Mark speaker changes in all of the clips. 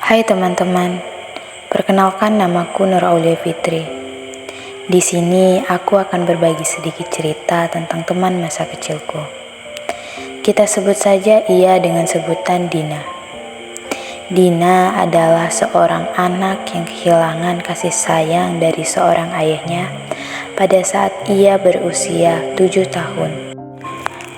Speaker 1: Hai teman-teman, perkenalkan namaku Nur Aulia Fitri. Di sini aku akan berbagi sedikit cerita tentang teman masa kecilku. Kita sebut saja ia dengan sebutan Dina. Dina adalah seorang anak yang kehilangan kasih sayang dari seorang ayahnya pada saat ia berusia 7 tahun.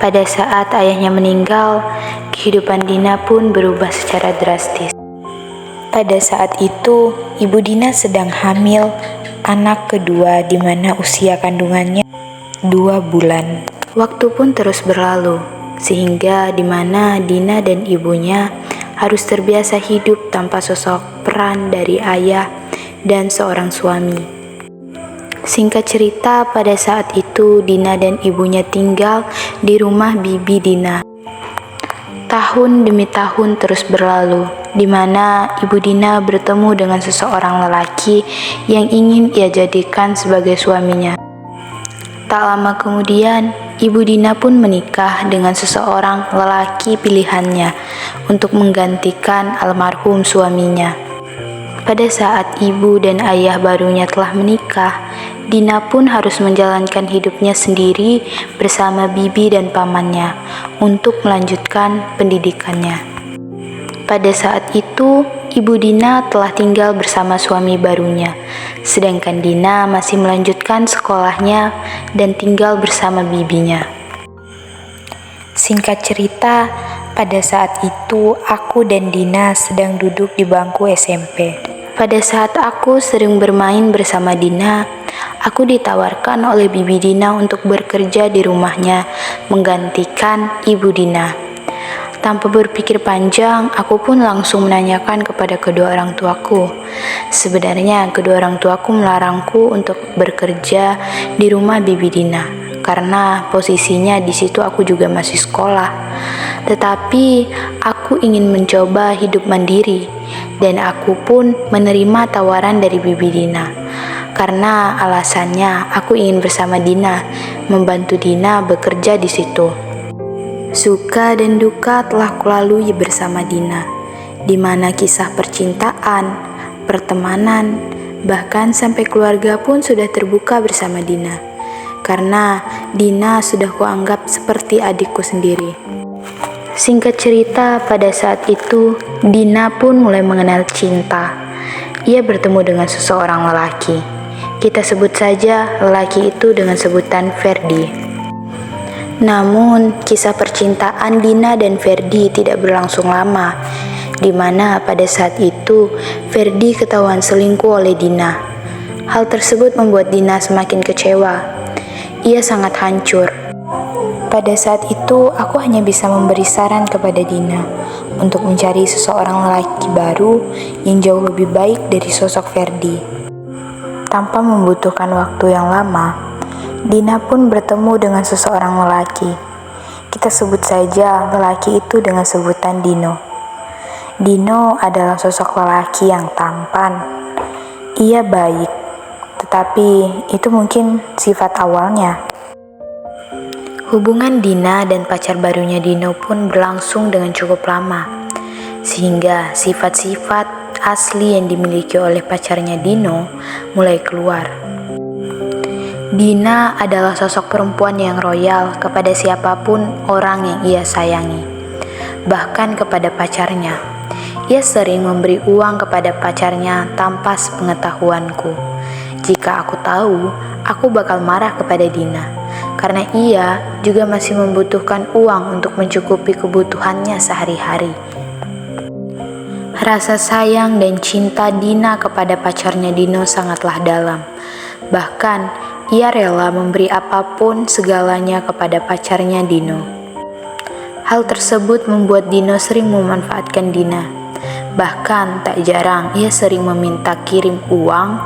Speaker 1: Pada saat ayahnya meninggal, kehidupan Dina pun berubah secara drastis. Pada saat itu, Ibu Dina sedang hamil anak kedua di mana usia kandungannya 2 bulan. Waktu pun terus berlalu, sehingga di mana Dina dan ibunya harus terbiasa hidup tanpa sosok peran dari ayah dan seorang suami. Singkat cerita, pada saat itu Dina dan ibunya tinggal di rumah Bibi Dina. Tahun demi tahun terus berlalu, di mana Ibu Dina bertemu dengan seseorang lelaki yang ingin ia jadikan sebagai suaminya. Tak lama kemudian, Ibu Dina pun menikah dengan seseorang lelaki pilihannya untuk menggantikan almarhum suaminya. Pada saat ibu dan ayah barunya telah menikah, Dina pun harus menjalankan hidupnya sendiri bersama bibi dan pamannya untuk melanjutkan pendidikannya. Pada saat itu, Ibu Dina telah tinggal bersama suami barunya, sedangkan Dina masih melanjutkan sekolahnya dan tinggal bersama bibinya. Singkat cerita, pada saat itu aku dan Dina sedang duduk di bangku SMP. Pada saat aku sering bermain bersama Dina, aku ditawarkan oleh Bibi Dina untuk bekerja di rumahnya, menggantikan Ibu Dina. Tanpa berpikir panjang, aku pun langsung menanyakan kepada kedua orang tuaku. Sebenarnya kedua orang tuaku melarangku untuk bekerja di rumah Bibi Dina, karena posisinya di situ aku juga masih sekolah. Tetapi aku ingin mencoba hidup mandiri, dan aku pun menerima tawaran dari Bibi Dina. Karena alasannya aku ingin bersama Dina, membantu Dina bekerja di situ. Suka dan duka telah kulalui bersama Dina, di mana kisah percintaan, pertemanan, bahkan sampai keluarga pun sudah terbuka bersama Dina. Karena Dina sudah kuanggap seperti adikku sendiri. Singkat cerita, pada saat itu Dina pun mulai mengenal cinta. Ia bertemu dengan seseorang lelaki. Kita sebut saja lelaki itu dengan sebutan Ferdi. Namun, kisah percintaan Dina dan Ferdi tidak berlangsung lama, di mana pada saat itu Ferdi ketahuan selingkuh oleh Dina. Hal tersebut membuat Dina semakin kecewa. Ia sangat hancur. Pada saat itu, aku hanya bisa memberi saran kepada Dina untuk mencari seseorang lelaki baru yang jauh lebih baik dari sosok Ferdi. Tanpa membutuhkan waktu yang lama, Dina pun bertemu dengan seseorang lelaki. Kita sebut saja lelaki itu dengan sebutan Dino. Dino adalah sosok lelaki yang tampan. Ia baik, tetapi itu mungkin sifat awalnya. Hubungan Dina dan pacar barunya Dino pun berlangsung dengan cukup lama, sehingga sifat-sifat asli yang dimiliki oleh pacarnya Dino mulai keluar. Dina adalah sosok perempuan yang royal kepada siapapun orang yang ia sayangi, bahkan kepada pacarnya. Ia sering memberi uang kepada pacarnya tanpa sepengetahuanku. Jika aku tahu, aku bakal marah kepada Dina, karena ia juga masih membutuhkan uang untuk mencukupi kebutuhannya sehari-hari. Rasa sayang dan cinta Dina kepada pacarnya Dino sangatlah dalam. Bahkan, ia rela memberi apapun segalanya kepada pacarnya Dino. Hal tersebut membuat Dino sering memanfaatkan Dina. Bahkan tak jarang ia sering meminta kirim uang,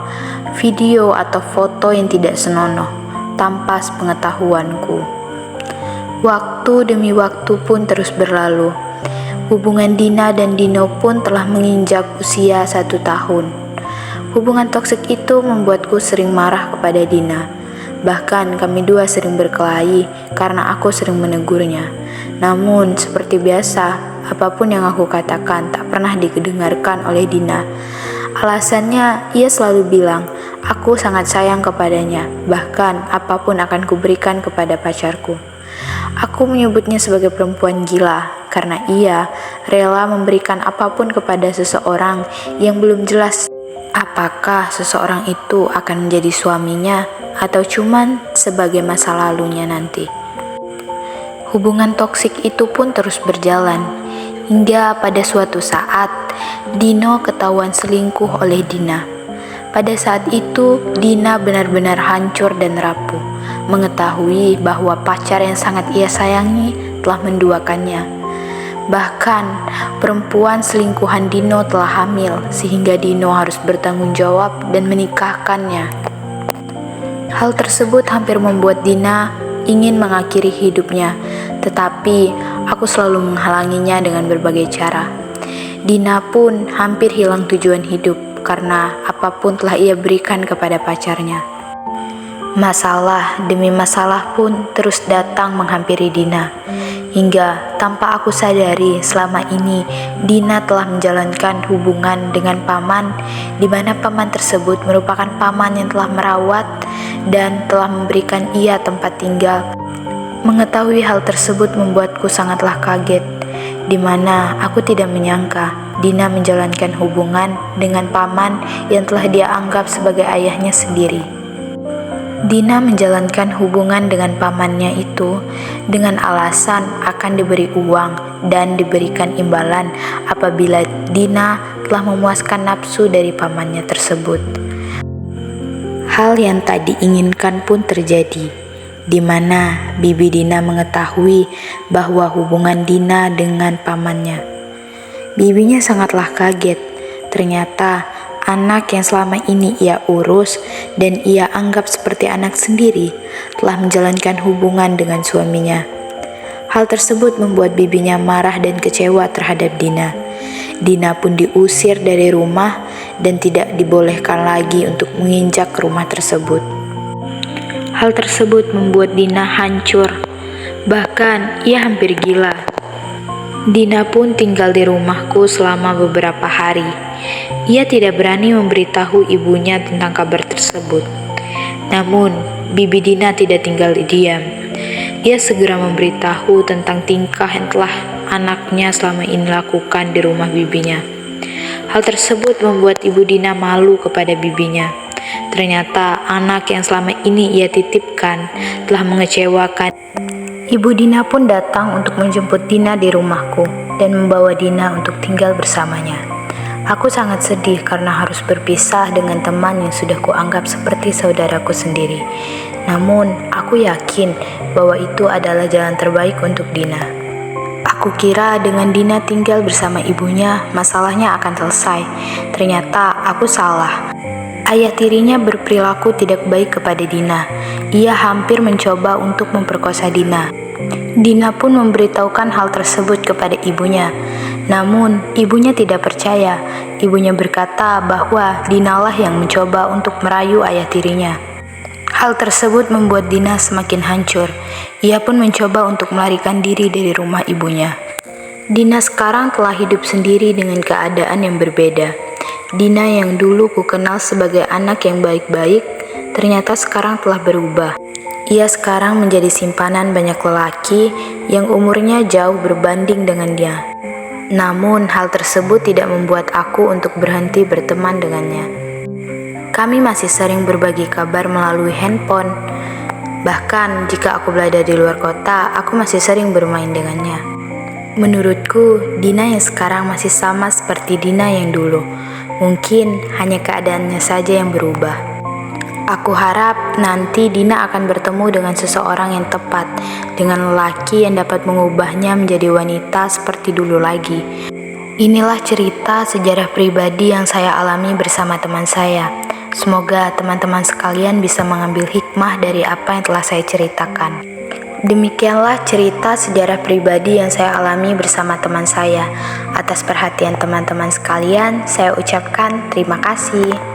Speaker 1: video atau foto yang tidak senonoh tanpa sepengetahuanku. Waktu demi waktu pun terus berlalu. Hubungan Dina dan Dino pun telah menginjak usia 1 tahun. Hubungan toksik itu membuatku sering marah kepada Dina. Bahkan kami dua sering berkelahi karena aku sering menegurnya. Namun seperti biasa, apapun yang aku katakan tak pernah didengarkan oleh Dina. Alasannya, ia selalu bilang, aku sangat sayang kepadanya, bahkan apapun akan kuberikan kepada pacarku. Aku menyebutnya sebagai perempuan gila, karena ia rela memberikan apapun kepada seseorang yang belum jelas apakah seseorang itu akan menjadi suaminya atau cuman sebagai masa lalunya nanti. Hubungan toksik itu pun terus berjalan, hingga pada suatu saat Dino ketahuan selingkuh oleh Dina. Pada saat itu Dina benar-benar hancur dan rapuh, mengetahui bahwa pacar yang sangat ia sayangi telah menduakannya. Bahkan perempuan selingkuhan Dino telah hamil, sehingga Dino harus bertanggung jawab dan menikahkannya. Hal tersebut hampir membuat Dina ingin mengakhiri hidupnya, tetapi aku selalu menghalanginya dengan berbagai cara. Dina pun hampir hilang tujuan hidup karena apapun telah ia berikan kepada pacarnya. Masalah demi masalah pun terus datang menghampiri Dina, hingga tanpa aku sadari selama ini Dina telah menjalankan hubungan dengan paman, di mana paman tersebut merupakan paman yang telah merawat dan telah memberikan ia tempat tinggal. Mengetahui hal tersebut membuatku sangatlah kaget, di mana aku tidak menyangka Dina menjalankan hubungan dengan paman yang telah dia anggap sebagai ayahnya sendiri. Dina menjalankan hubungan dengan pamannya itu dengan alasan akan diberi uang dan diberikan imbalan apabila Dina telah memuaskan nafsu dari pamannya tersebut. Hal yang tak diinginkan pun terjadi, di mana bibi Dina mengetahui bahwa hubungan Dina dengan pamannya. Bibinya sangatlah kaget, ternyata anak yang selama ini ia urus dan ia anggap seperti anak sendiri telah menjalankan hubungan dengan suaminya. Hal tersebut membuat bibinya marah dan kecewa terhadap Dina. Dina pun diusir dari rumah dan tidak dibolehkan lagi untuk menginjak rumah tersebut. Hal tersebut membuat Dina hancur, bahkan ia hampir gila. Dina pun tinggal di rumahku selama beberapa hari. Ia tidak berani memberitahu ibunya tentang kabar tersebut. Namun, bibi Dina tidak tinggal diam. Ia segera memberitahu tentang tingkah yang telah anaknya selama ini lakukan di rumah bibinya. Hal tersebut membuat ibu Dina malu kepada bibinya. Ternyata anak yang selama ini ia titipkan telah mengecewakan. Ibu Dina pun datang untuk menjemput Dina di rumahku dan membawa Dina untuk tinggal bersamanya. Aku sangat sedih karena harus berpisah dengan teman yang sudah kuanggap seperti saudaraku sendiri. Namun, aku yakin bahwa itu adalah jalan terbaik untuk Dina. Aku kira dengan Dina tinggal bersama ibunya, masalahnya akan selesai. Ternyata aku salah. Ayah tirinya berperilaku tidak baik kepada Dina. Ia hampir mencoba untuk memperkosa Dina. Dina pun memberitahukan hal tersebut kepada ibunya. Namun, ibunya tidak percaya. Ibunya berkata bahwa Dinalah yang mencoba untuk merayu ayah tirinya. Hal tersebut membuat Dina semakin hancur. Ia pun mencoba untuk melarikan diri dari rumah ibunya. Dina sekarang telah hidup sendiri dengan keadaan yang berbeda. Dina yang dulu kukenal sebagai anak yang baik-baik, ternyata sekarang telah berubah. Ia sekarang menjadi simpanan banyak lelaki yang umurnya jauh berbanding dengan dia. Namun hal tersebut tidak membuat aku untuk berhenti berteman dengannya. Kami masih sering berbagi kabar melalui handphone. Bahkan jika aku berada di luar kota, aku masih sering bermain dengannya. Menurutku, Dina yang sekarang masih sama seperti Dina yang dulu. Mungkin hanya keadaannya saja yang berubah. Aku harap nanti Dina akan bertemu dengan seseorang yang tepat, dengan lelaki yang dapat mengubahnya menjadi wanita seperti dulu lagi. Inilah cerita sejarah pribadi yang saya alami bersama teman saya. Semoga teman-teman sekalian bisa mengambil hikmah dari apa yang telah saya ceritakan. Demikianlah cerita sejarah pribadi yang saya alami bersama teman saya. Atas perhatian teman-teman sekalian, saya ucapkan terima kasih.